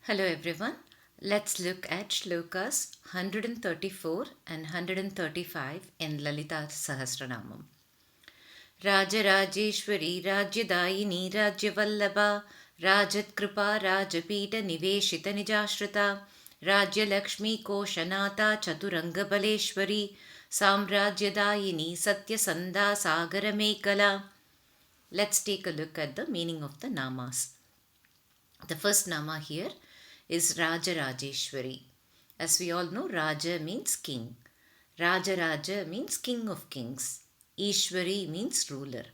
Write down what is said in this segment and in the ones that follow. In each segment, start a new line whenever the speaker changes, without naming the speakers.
Hello everyone. Let's look at shlokas 134 and 135 in Lalita Sahasranamam. Rājarajeśvarī, rājyadāyinī, rājyavallabhā, rājat-kṛpā, rājapīṭha, niveśita nijāśritāḥ, rājyalakśhmīḥ, kośanāthā, chaturaṅga baleśvarī, sāmrājyadāyinī, satya, sandhā, sāgara, mekhalā. Let's take a look at the meaning of the namas. The first nama here is rājarajeśvarī. As we all know, Raja means king. Rājya means king of kings. Ishwarī means ruler.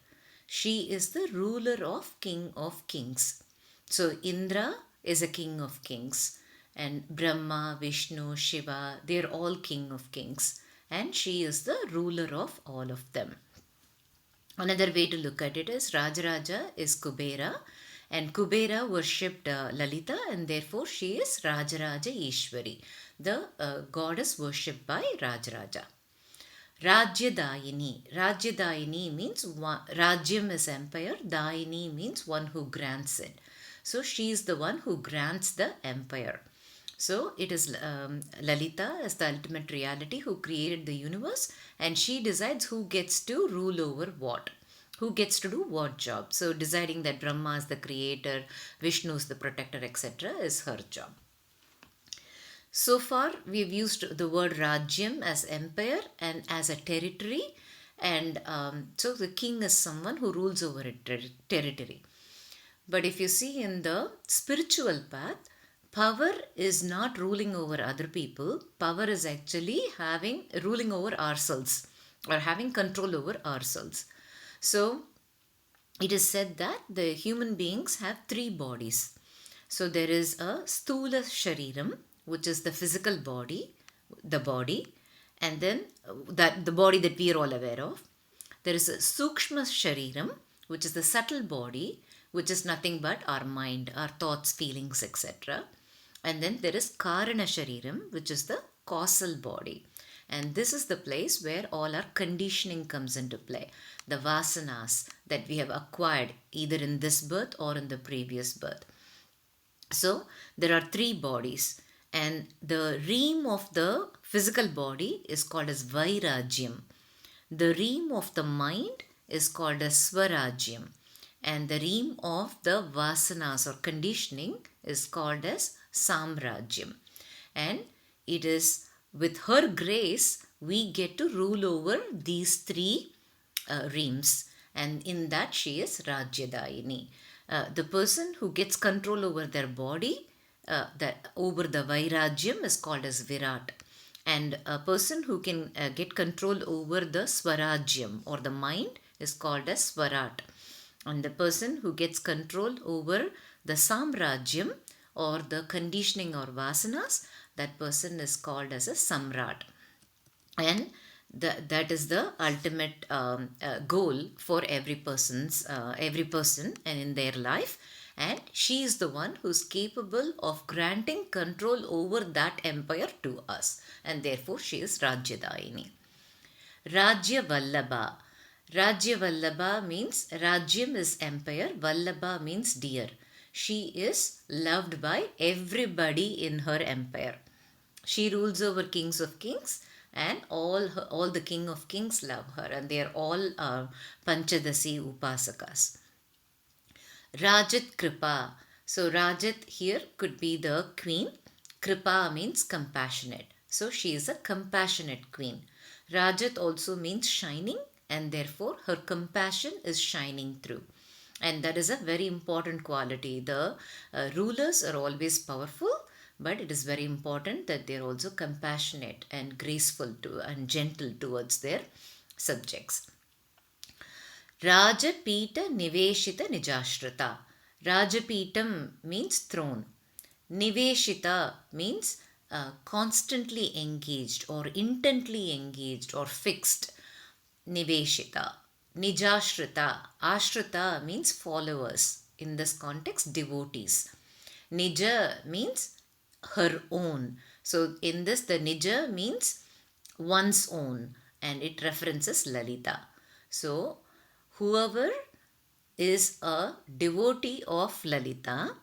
She is the ruler of kings. So Indra is a king of kings. And Brahma, Vishnu, Shiva, they are all king of kings. And she is the ruler of all of them. Another way to look at it is Rājaraja is Kubera. And Kubera worshipped Lalita, and therefore she is Rājyarajeśvarī. The goddess worshipped by Rājaraja. Rājyadāyinī. Rājyadāyinī means Rājyam is empire, Dāyinī means one who grants it. So she is the one who grants the empire. So it is Lalita as the ultimate reality who created the universe, and she decides who gets to rule over what. Who gets to do what job. So deciding that Brahma is the creator, Vishnu is the protector, etc. is her job. So far we've used the word Rajyam as empire and as a territory, and so the king is someone who rules over a territory. But if you see in the spiritual path, power is not ruling over other people. Power is actually ruling over ourselves or having control over ourselves. So it is said that the human beings have three bodies. So there is a sthula shariram, which is the physical body, the body, and then the body that we are all aware of. There is a sukshma shariram, which is the subtle body, which is nothing but our mind, our thoughts, feelings, etc. And then there is karana shariram, which is the causal body. And this is the place where all our conditioning comes into play. The vasanas that we have acquired either in this birth or in the previous birth. So there are three bodies, and the realm of the physical body is called as vairājyam. The realm of the mind is called as swarājyam. And the realm of the vasanas or conditioning is called as sāmrājyam. And it is with her grace, we get to rule over these three realms, and in that she is rājyadāyinī. The person who gets control over their body, over the vairājyam, is called as virat. And a person who can get control over the swarājyam or the mind is called as swarat. And the person who gets control over the sāmrājyam or the conditioning or vasanas, that person is called as a samrat. And that is the ultimate goal for every person and in their life. And she is the one who is capable of granting control over that empire to us. And therefore she is rājyadāyinī. Rājyavallabhā. Rājyavallabhā means Rajyam is empire, Vallabha means dear. She is loved by everybody in her empire. She rules over kings of kings, and all the king of kings love her, and they are all Panchadasi Upasakas. Rājat-kṛpā. So Rājat here could be the queen. Kṛpā means compassionate. So she is a compassionate queen. Rājat also means shining, and therefore her compassion is shining through. And that is a very important quality. The rulers are always powerful, but it is very important that they are also compassionate and graceful and gentle towards their subjects. Rājapīṭha niveśita nijāśritāḥ. Rājapīṭam means throne. Niveśita means constantly engaged or intently engaged or fixed. Niveśita. Nijāśritāḥ. Ashrita means followers. In this context, devotees. Nija means her own. So in this, the Nija means one's own, and it references Lalita. So whoever is a devotee of Lalita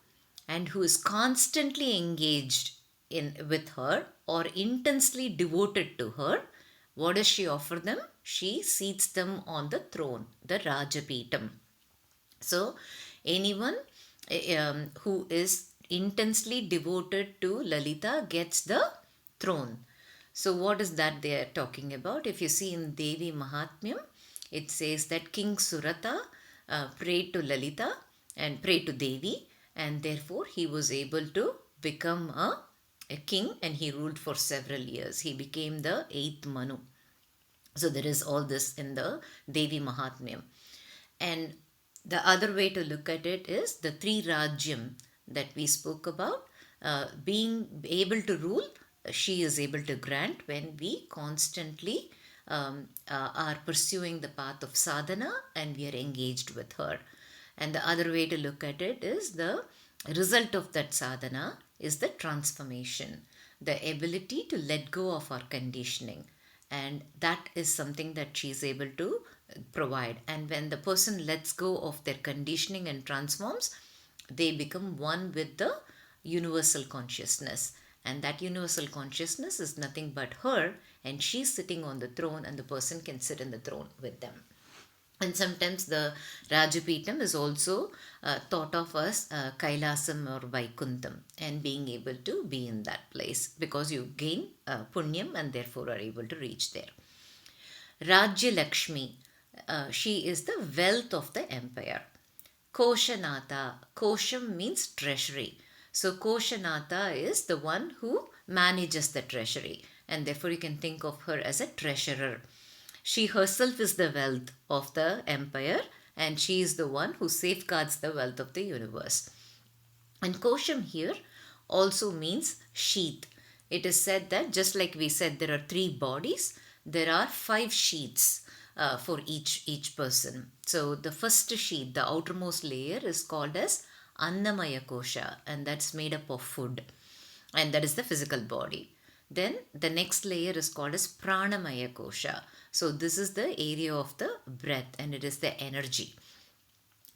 and who is constantly engaged with her or intensely devoted to her, what does she offer them? She seats them on the throne, the rājapīṭam. So, anyone who is intensely devoted to Lalita gets the throne. So, what is that they are talking about? If you see in Devi Mahatmyam, it says that King Surata prayed to Lalita and prayed to Devi, and therefore he was able to become a king, and he ruled for several years. He became the 8th Manu. So, there is all this in the Devi Mahatmyam. And the other way to look at it is the 3 Rājyam that we spoke about. Being able to rule, she is able to grant when we constantly are pursuing the path of sadhana and we are engaged with her. And the other way to look at it is the result of that sadhana is the transformation, the ability to let go of our conditioning. And that is something that she is able to provide. And when the person lets go of their conditioning and transforms, they become one with the universal consciousness. And that universal consciousness is nothing but her, and she's sitting on the throne, and the person can sit in the throne with them. And sometimes the Rājapīṭam is also thought of as Kailasam or Vaikuntham, and being able to be in that place because you gain punyam and therefore are able to reach there. Rājyalakśhmīḥ, she is the wealth of the empire. Kośanāthā, kośam means treasury. So kośanāthā is the one who manages the treasury, and therefore you can think of her as a treasurer. She herself is the wealth of the empire, and she is the one who safeguards the wealth of the universe. And kosham here also means sheath. It is said that just like we said there are 3 bodies, there are 5 sheaths for each person. So the first sheath, the outermost layer, is called as annamaya kosha, and that's made up of food, and that is the physical body. Then the next layer is called as pranamaya kosha. So this is the area of the breath, and it is the energy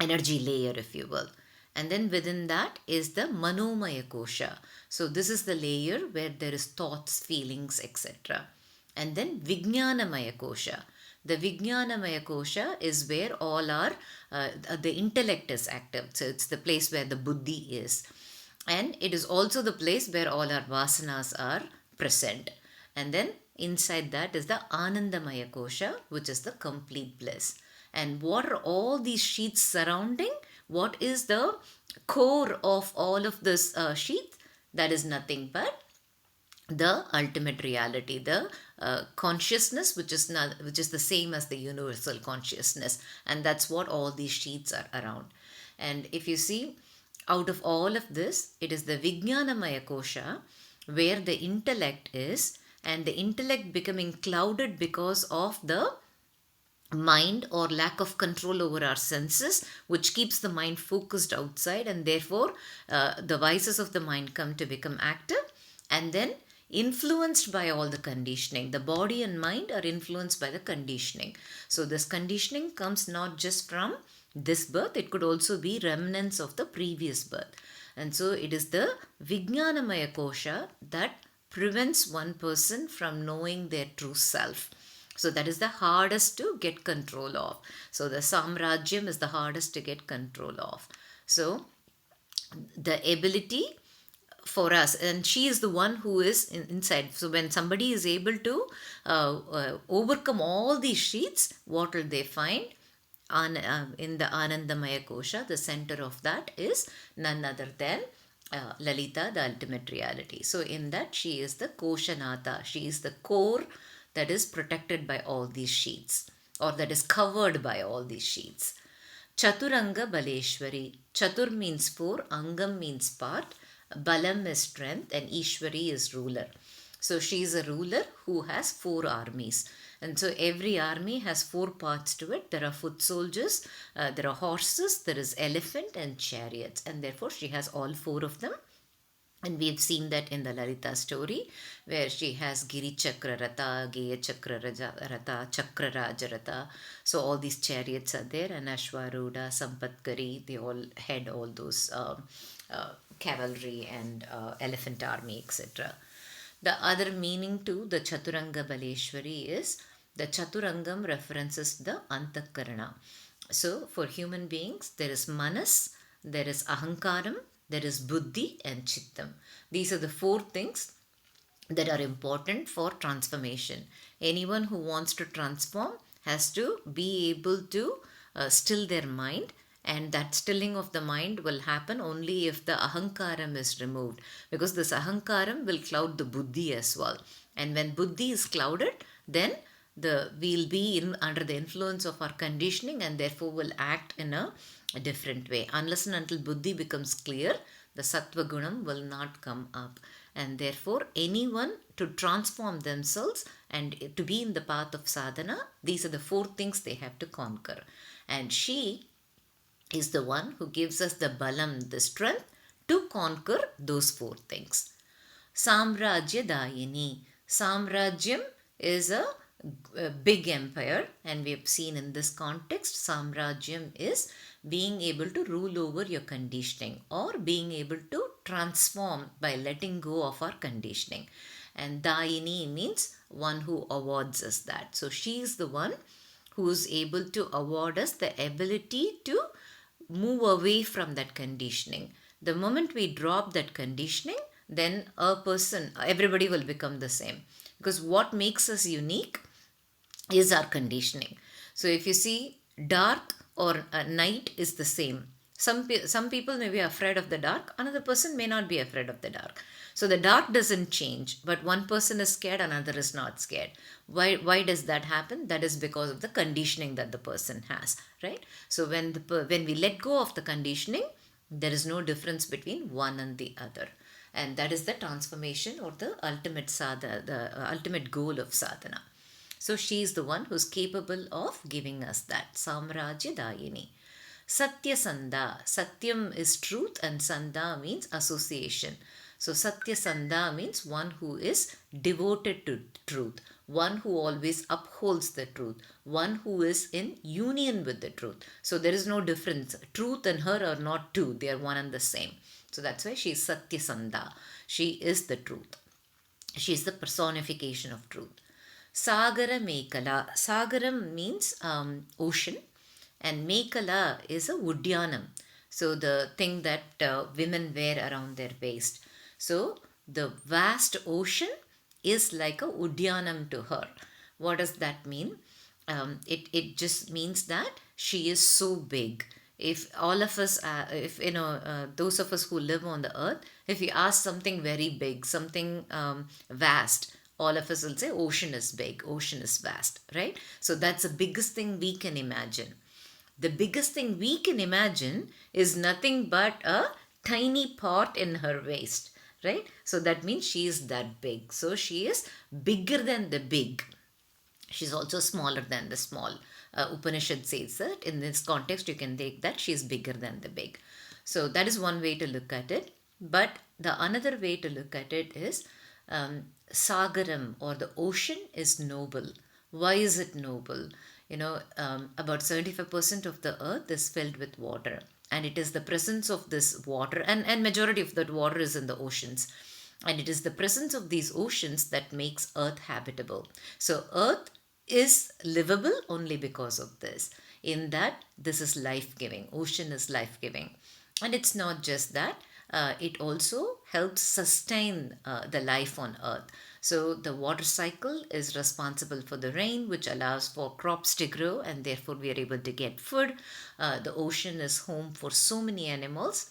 layer, if you will. And then within that is the manomaya kosha. So this is the layer where there is thoughts, feelings, etc. And then vijnanamaya kosha. The vijnanamaya kosha is where all our the intellect is active. So it's the place where the buddhi is, and it is also the place where all our vasanas are present. And then inside that is the Anandamaya Kosha, which is the complete bliss. And what are all these sheaths surrounding? What is the core of all of this sheath? That is nothing but the ultimate reality, the consciousness, which is the same as the universal consciousness. And that's what all these sheaths are around. And if you see, out of all of this, it is the Vijnanamaya Kosha where the intellect is, and the intellect becoming clouded because of the mind or lack of control over our senses, which keeps the mind focused outside, and therefore the vices of the mind come to become active, and then influenced by all the conditioning. The body and mind are influenced by the conditioning. So this conditioning comes not just from this birth, it could also be remnants of the previous birth. And so it is the Vijnanamaya Kosha that prevents one person from knowing their true self. So that is the hardest to get control of. So the Sāmrājyam is the hardest to get control of. So the ability for us, and she is the one who is inside. So when somebody is able to overcome all these sheaths, what will they find? In the Anandamaya Kosha, the center of that is none other than Lalita, the ultimate reality. So in that, she is the kośanāthā. She is the core that is protected by all these sheaths, or that is covered by all these sheaths. Chaturaṅga baleśvarī. Chatur means 4, Angam means part, Balam is strength, and Ishwarī is ruler. So she is a ruler who has 4 armies. And so every army has 4 parts to it. There are foot soldiers, there are horses, there is elephant and chariots. And therefore she has all 4 of them. And we've seen that in the Lalita story, where she has Giri Chakra Ratha, Geya Chakra Ratha, Chakra Rājarājeśvarī. So all these chariots are there, and Ashwarūಢa, Sampatkari, they all had all those cavalry and elephant army, etc. The other meaning to the chaturaṅga baleśvarī is the chaturangam references the antakarana. So for human beings, there is manas, there is ahankaram, there is buddhi and chittam. These are the four things that are important for transformation. Anyone who wants to transform has to be able to still their mind, and that stilling of the mind will happen only if the ahankaram is removed, because this ahankaram will cloud the buddhi as well. And when buddhi is clouded, then we'll be under the influence of our conditioning, and therefore will act in a different way. Unless and until buddhi becomes clear, the sattva gunam will not come up. And therefore, anyone to transform themselves and to be in the path of sadhana, these are the four things they have to conquer. And she is the one who gives us the balam, the strength to conquer those four things. Sāmrājyadāyinī. Samrajyam is a big empire, and we have seen in this context, Samrajyam is being able to rule over your conditioning, or being able to transform by letting go of our conditioning. And dāyinī means one who awards us that. So she is the one who is able to award us the ability to move away from that conditioning. The moment we drop that conditioning, then everybody will become the same. Because what makes us unique is our conditioning. So if you see, dark or night is the same. Some people may be afraid of the dark, another person may not be afraid of the dark. So the dark doesn't change, but one person is scared, another is not scared. Why does that happen? That is because of the conditioning that the person has, right? So when we let go of the conditioning, there is no difference between one and the other. And that is the transformation, or the ultimate goal of sadhana. So she is the one who's capable of giving us that. Sāmrājyadāyinī. Satya sandhā. Satyam is truth, and sandhā means association. So satya sandhā means one who is devoted to truth, one who always upholds the truth, one who is in union with the truth. So there is no difference. Truth and her are not two, they are one and the same. So that's why she is satya sandhā. She is the truth. She is the personification of truth. Sāgara mekhalā. Sāgaram means ocean, and mekhalā is a udyanam. So the thing that women wear around their waist. So the vast ocean is like a udyanam to her. What does that mean? It just means that she is so big. If all of us, those of us who live on the earth, if we ask something very big, something vast, all of us will say ocean is big, ocean is vast, right? So that's the biggest thing we can imagine. The biggest thing we can imagine is nothing but a tiny pot in her waist, right? So that means she is that big. So she is bigger than the big. She's also smaller than the small. Upanishad says that in this context you can take that she is bigger than the big. So that is one way to look at it. But the another way to look at it is Sagaram, or the ocean, is noble. Why is it noble? About 75% of the earth is filled with water, and it is the presence of this water, and majority of that water is in the oceans, and it is the presence of these oceans that makes earth habitable. So earth is livable only because of this, in that this is life-giving. Ocean is life-giving. And it's not just that, it also helps sustain the life on earth. So the water cycle is responsible for the rain, which allows for crops to grow, and therefore we are able to get food. The ocean is home for so many animals,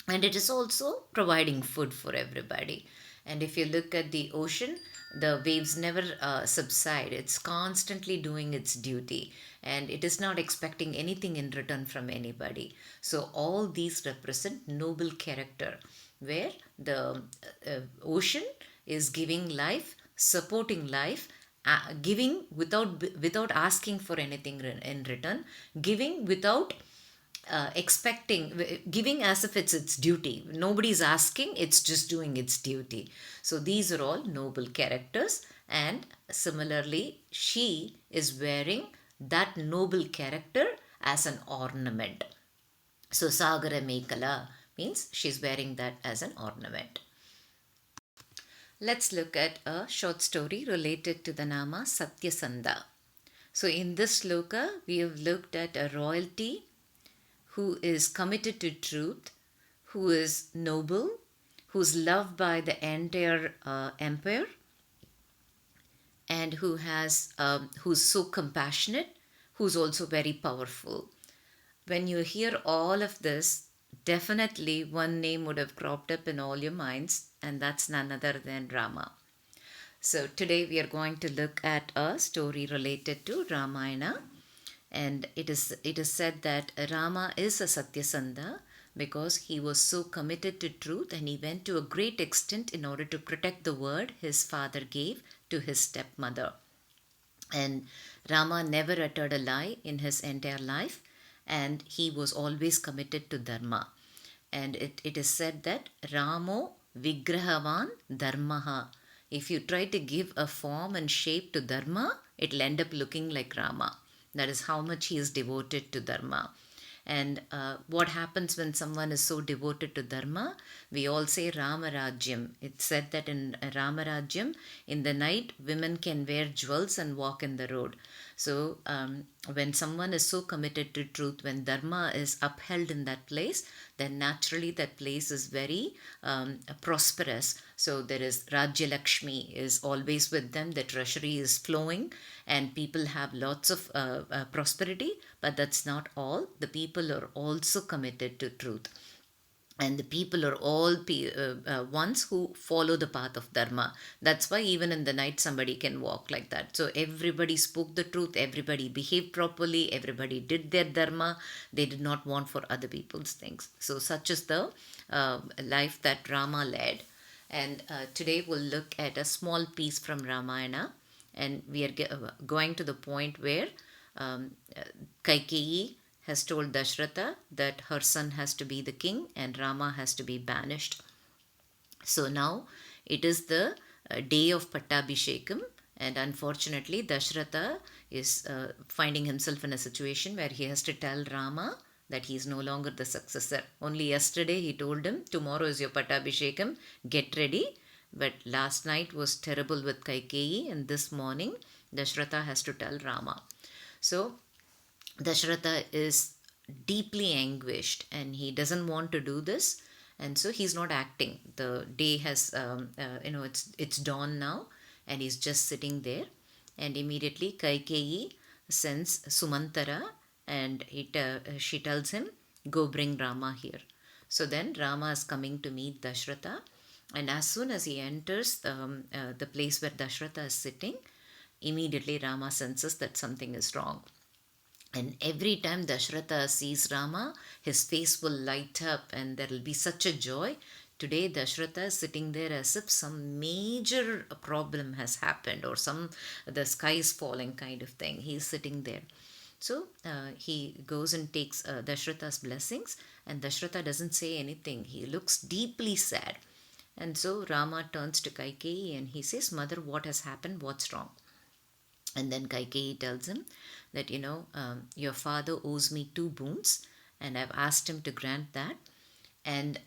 and it is also providing food for everybody. And if you look at the ocean, the waves never subside. It's constantly doing its duty, and it is not expecting anything in return from anybody. So all these represent noble character, where the ocean is giving life, supporting life, giving without asking for anything in return, giving without expecting, giving as if it's its duty. Nobody's asking, it's just doing its duty. So these are all noble characters, and similarly she is wearing that noble character as an ornament. So Sāgara mekhalā means she's wearing that as an ornament. Let's look at a short story related to the Nama Satyasandha. So in this sloka, we have looked at a royalty who is committed to truth, who is noble, who's loved by the entire empire, and who's so compassionate, who's also very powerful. When you hear all of this, definitely one name would have cropped up in all your minds, and that's none other than Rama. So today we are going to look at a story related to Ramayana, and it is said that Rama is a Satyasandha because he was so committed to truth and he went to a great extent in order to protect the word his father gave to his stepmother. And Rama never uttered a lie in his entire life, and he was always committed to Dharma. And it is said that Ramo Vigrahavan Dharmaha. If you try to give a form and shape to Dharma, it'll end up looking like Rama. That is how much he is devoted to Dharma. And what happens when someone is so devoted to Dharma? We all say Rājyam. It's said that in Rājyam, in the night, women can wear jewels and walk in the road. So when someone is so committed to truth, when Dharma is upheld in that place, then naturally that place is very prosperous. So there is Rājyalakśhmīḥ is always with them, the treasury is flowing, and people have lots of prosperity. But that's not all. The people are also committed to truth. And the people are all ones who follow the path of Dharma. That's why even in the night somebody can walk like that. So everybody spoke the truth, everybody behaved properly, everybody did their Dharma. They did not want for other people's things. So such is the life that Rama led. And today we'll look at a small piece from Ramayana. And we are going to the point where Kaikeyi has told Dashratha that her son has to be the king and Rama has to be banished. So now it is the day of Pattabhishekam, and unfortunately Dashratha is finding himself in a situation where he has to tell Rama that he is no longer the successor. Only yesterday he told him, tomorrow is your Pattabhishekam, get ready. But last night was terrible with Kaikeyi, and this morning Dashratha has to tell Rama. So Dashratha is deeply anguished and he doesn't want to do this, and so he's not acting. The day has, it's dawn now, and he's just sitting there. And immediately Kaikeyi sends Sumantara, and she tells him, go bring Rama here. So then Rama is coming to meet Dashratha, and as soon as he enters the place where Dashratha is sitting, immediately Rama senses that something is wrong. And every time Dashratha sees Rama, his face will light up and there will be such a joy. Today Dashratha is sitting there as if some major problem has happened, or the sky is falling kind of thing. He is sitting there. So he goes and takes Dashratha's blessings, and Dashratha doesn't say anything. He looks deeply sad. And so Rama turns to Kaikeyi and he says, Mother, what has happened? What's wrong? And then Kaikeyi tells him that, your father owes me 2 boons and I've asked him to grant that. And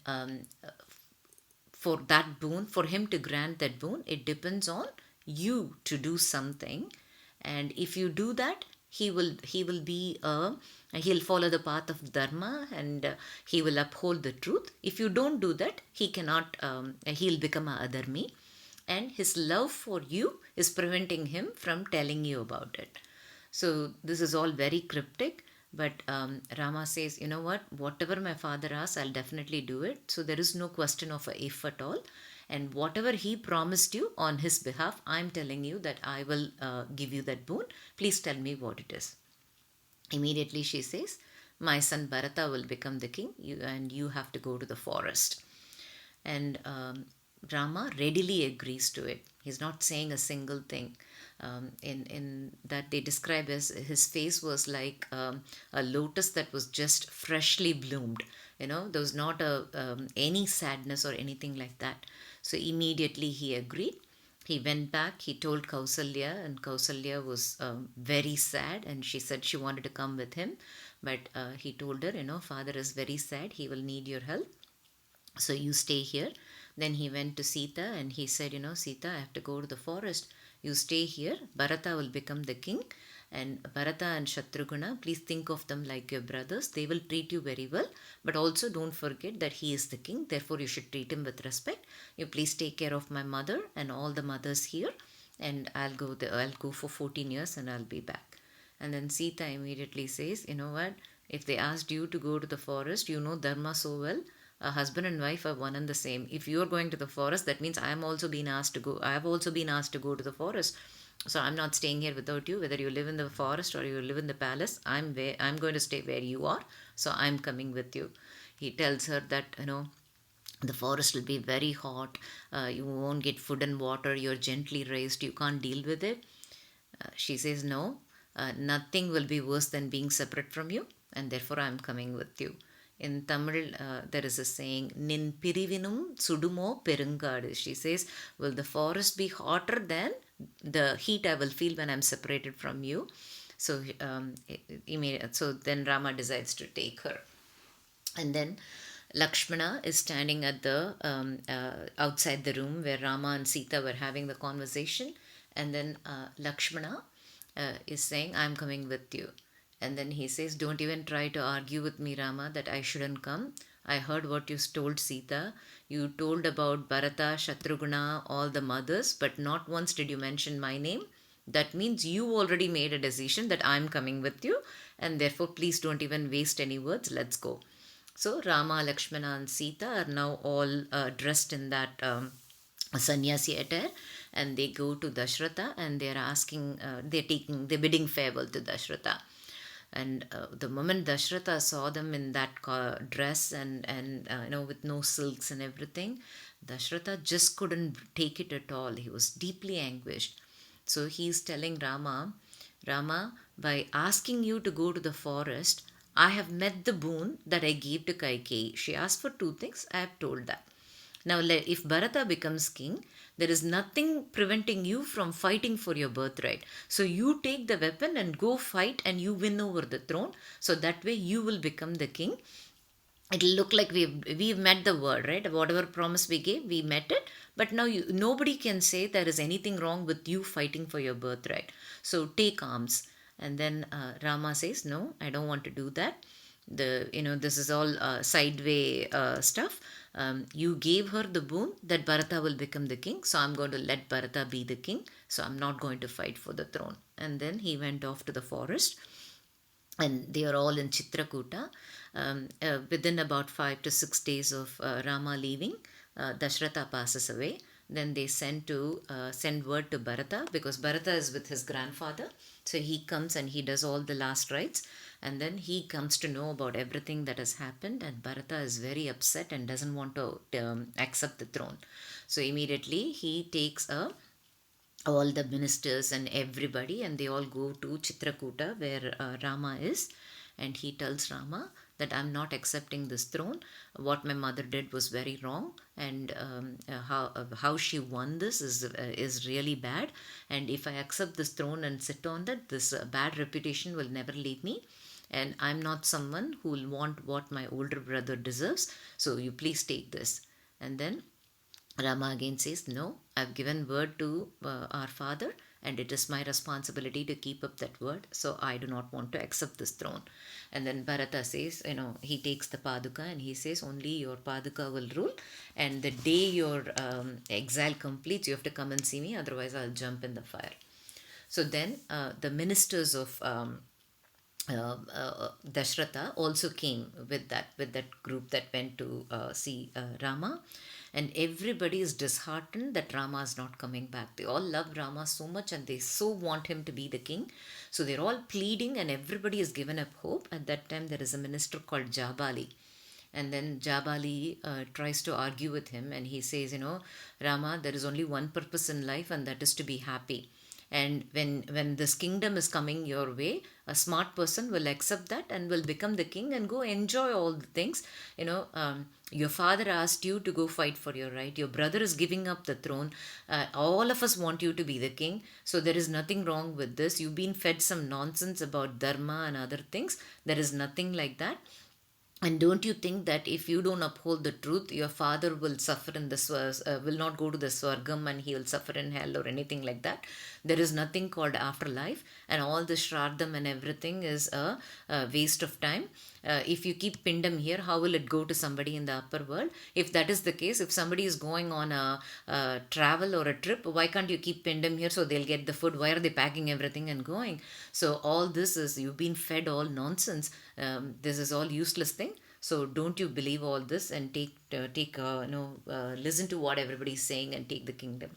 for that boon, for him to grant that boon, it depends on you to do something. And if you do that, he'll follow the path of Dharma, and he will uphold the truth. If you don't do that, he'll become a adharmi. And his love for you is preventing him from telling you about it. So this is all very cryptic, but Rama says, you know what, whatever my father asks, I'll definitely do it. So there is no question of a if at all. And whatever he promised you on his behalf, I'm telling you that I will give you that boon. Please tell me what it is. Immediately she says, my son Bharata will become the king, and you have to go to the forest. And Rama readily agrees to it. He's not saying a single thing. In that they describe as his face was like a lotus that was just freshly bloomed. There was not any sadness or anything like that. So immediately he agreed. He went back, he told Kausalya, and Kausalya was very sad, and she said she wanted to come with him. But he told her, father is very sad, he will need your help. So you stay here. Then he went to Sita and he said, Sita, I have to go to the forest. You stay here. Bharata will become the king. And Bharata and Shatrughna, please think of them like your brothers. They will treat you very well. But also don't forget that he is the king. Therefore, you should treat him with respect. You please take care of my mother and all the mothers here. And I'll go for 14 years and I'll be back. And then Sita immediately says, you know what? If they asked you to go to the forest, you know Dharma so well. A husband and wife are one and the same. If you are going to the forest, that means I am also being asked to go. I have also been asked to go to the forest. So I'm not staying here without you. Whether you live in the forest or you live in the palace, I'm going to stay where you are. So I'm coming with you. He tells her that the forest will be very hot. You won't get food and water. You're gently raised. You can't deal with it. She says, no, nothing will be worse than being separate from you, and therefore I am coming with you. In Tamil, there is a saying, Nin pirivinum sudumo perungadu. She says, will the forest be hotter than the heat I will feel when I am separated from you? So, so then Rama decides to take her. And then Lakshmana is standing at the outside the room where Rama and Sita were having the conversation. And then Lakshmana is saying, I'm coming with you. And then he says, don't even try to argue with me, Rama, that I shouldn't come. I heard what you told Sita. You told about Bharata, Shatrughna, all the mothers, but not once did you mention my name. That means you already made a decision that I'm coming with you. And therefore, please don't even waste any words. Let's go. So Rama, Lakshmana and Sita are now all dressed in that sannyasi attire, and they go to Dashratha and they're asking, they're bidding farewell to Dashratha. And the moment Dashratha saw them in that dress and with no silks and everything, Dashratha just couldn't take it at all. He was deeply anguished. So he's telling Rama, by asking you to go to the forest, I have met the boon that I gave to Kaikeyi. She asked for two things. I have told that. Now, if Bharata becomes king, there is nothing preventing you from fighting for your birthright. So you take the weapon and go fight and you win over the throne. So that way you will become the king. It'll look like we've met the word, right? Whatever promise we gave, we met it. But now nobody can say there is anything wrong with you fighting for your birthright. So take arms. And then Rama says, no, I don't want to do that. This is all sideway stuff. You gave her the boon that Bharata will become the king. So I'm going to let Bharata be the king. So I'm not going to fight for the throne. And then he went off to the forest. And they are all in Chitrakuta. Within about 5 to 6 days of Rama leaving, Dashratha passes away. Then they send word to Bharata, because Bharata is with his grandfather. So he comes and he does all the last rites. And then he comes to know about everything that has happened. And Bharata is very upset and doesn't want to accept the throne. So immediately he takes all the ministers and everybody, and they all go to Chitrakuta where Rama is, and he tells Rama that I'm not accepting this throne. What my mother did was very wrong, and how she won this is really bad. And if I accept this throne and sit on that, this bad reputation will never leave me. And I'm not someone who will want what my older brother deserves. So you please take this. And then Rama again says, no, I've given word to our father, and it is my responsibility to keep up that word. So I do not want to accept this throne. And then Bharata says, he takes the Paduka and he says, only your Paduka will rule. And the day your exile completes, you have to come and see me, otherwise I'll jump in the fire. So then the ministers of Dashratha also came with that group that went to see Rama. And everybody is disheartened that Rama is not coming back. They all love Rama so much and they so want him to be the king. So they're all pleading and everybody is given up hope. At that time, there is a minister called Jabali. And then Jabali tries to argue with him and he says, Rama, there is only one purpose in life, and that is to be happy. And when this kingdom is coming your way, a smart person will accept that and will become the king and go enjoy all the things. Your father asked you to go fight for your right. Your brother is giving up the throne. All of us want you to be the king. So there is nothing wrong with this. You've been fed some nonsense about dharma and other things. There is nothing like that. And don't you think that if you don't uphold the truth, your father will suffer in the will not go to the swargam and he will suffer in hell or anything like that? There is nothing called afterlife, and all the shraddam and everything is a waste of time. If you keep pindam here, how will it go to somebody in the upper world? If that is the case, if somebody is going on a travel or a trip, why can't you keep pindam here so they'll get the food? Why are they packing everything and going? So all this is, you've been fed all nonsense. This is all useless thing. So don't you believe all this and listen to what everybody is saying and take the kingdom.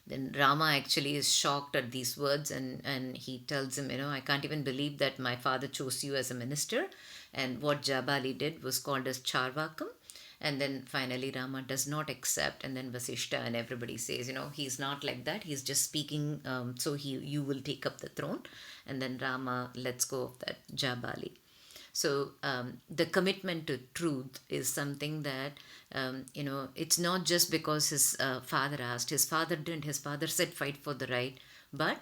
Then Rama actually is shocked at these words, and he tells him, I can't even believe that my father chose you as a minister. And what Jabali did was called as Charvakam. And then finally Rama does not accept, and then Vasishta and everybody says, he's not like that. He's just speaking, so you will take up the throne. And then Rama lets go of that Jabali. So the commitment to truth is something that, it's not just because his father asked. His father didn't. His father said, fight for the right. But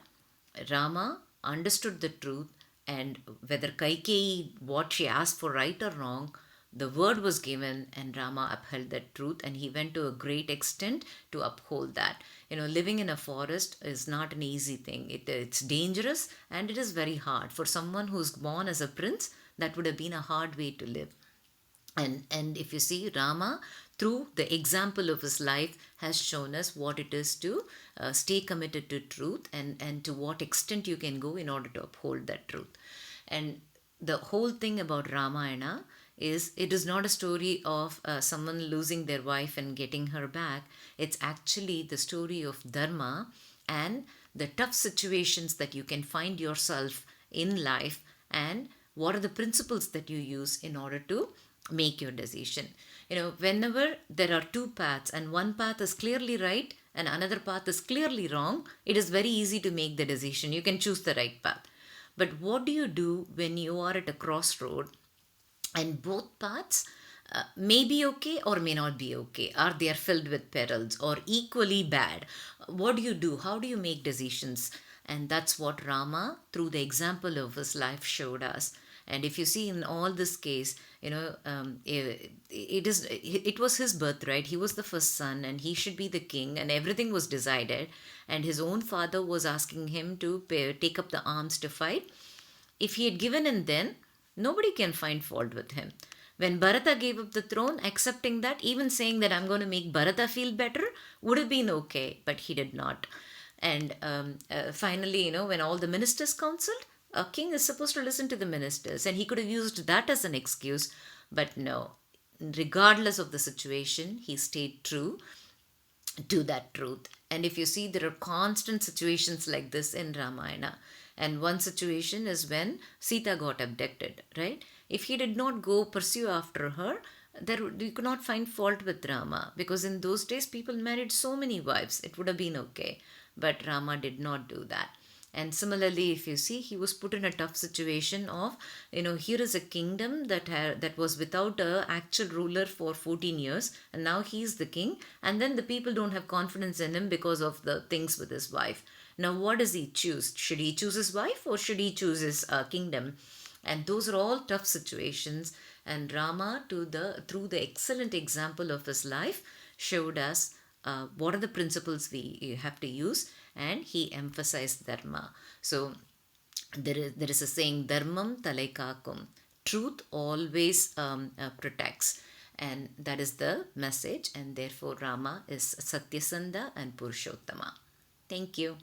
Rama understood the truth, and whether Kaikeyi, what she asked for, right or wrong, the word was given, and Rama upheld that truth, and he went to a great extent to uphold that. Living in a forest is not an easy thing. It's dangerous, and it is very hard. For someone who's born as a prince, that would have been a hard way to live. And if you see, Rama, through the example of his life, has shown us what it is to stay committed to truth, and to what extent you can go in order to uphold that truth. And the whole thing about Ramayana is, it is not a story of someone losing their wife and getting her back. It's actually the story of dharma and the tough situations that you can find yourself in life, and what are the principles that you use in order to make your decision. Whenever there are two paths, and one path is clearly right and another path is clearly wrong, it is very easy to make the decision. You can choose the right path. But what do you do when you are at a crossroad and both paths may be okay or may not be okay, or they are filled with perils or equally bad? What do you do? How do you make decisions? And that's what Rama, through the example of his life, showed us. And if you see in all this case, it was his birthright. He was the first son, and he should be the king, and everything was decided. And his own father was asking him to take up the arms to fight. If he had given in then, nobody can find fault with him. When Bharata gave up the throne, accepting that, even saying that I'm going to make Bharata feel better, would have been okay, but he did not. And finally, when all the ministers counseled, a king is supposed to listen to the ministers, and he could have used that as an excuse, but no. Regardless of the situation, he stayed true to that truth. And if you see, there are constant situations like this in Ramayana. And one situation is when Sita got abducted, right? If he did not go pursue after her, you could not find fault with Rama, because in those days people married so many wives. It would have been okay. But Rama did not do that. And similarly, if you see, he was put in a tough situation of, here is a kingdom that was without a actual ruler for 14 years, and now he's the king, and then the people don't have confidence in him because of the things with his wife. Now, what does he choose? Should he choose his wife, or should he choose his kingdom? And those are all tough situations. And Rama, through the excellent example of his life, showed us what are the principles we have to use, and he emphasized dharma. So there is a saying, dharmam talaikakum, truth always protects, and that is the message. And therefore Rama is Satyasandha and Purushottama. Thank you.